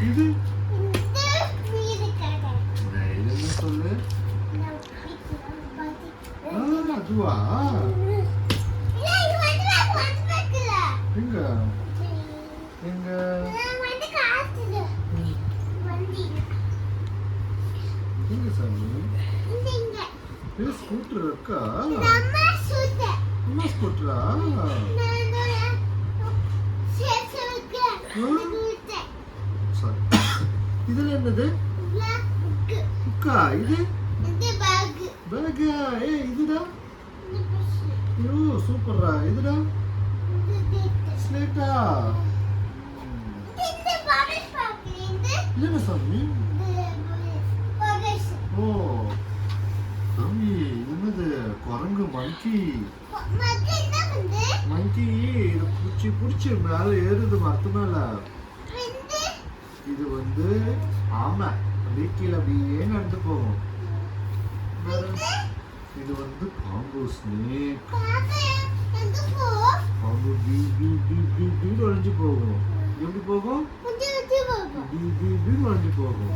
இது என்ன சொல்லு? அதுவா? எங்க எங்க எங்க சாமி? இது ஸ்கூட்டர் இருக்கா? அம்மா ஸ்கூட்டரா? இதுல என்னது? புக்கா? இது பேக்கா? இதுடா? ஐயோ சூப்பர்ரா. இதுடா? ஸ்லேட்டா? இது என்ன சாமி? ஓ சாமி என்னது? குரங்கு மங்கி. மங்கி இது புடிச்சு மேல ஏறுது மரத்து மேல. இது வந்து ஆமை அப்படியே கீழே அப்படியே நடந்து போகும். இது வந்து பாம்பு ஸ்னேக். பாம்பு ஒழிஞ்சு போகும். எப்படி போகும்? ஒழிஞ்சு போகும்.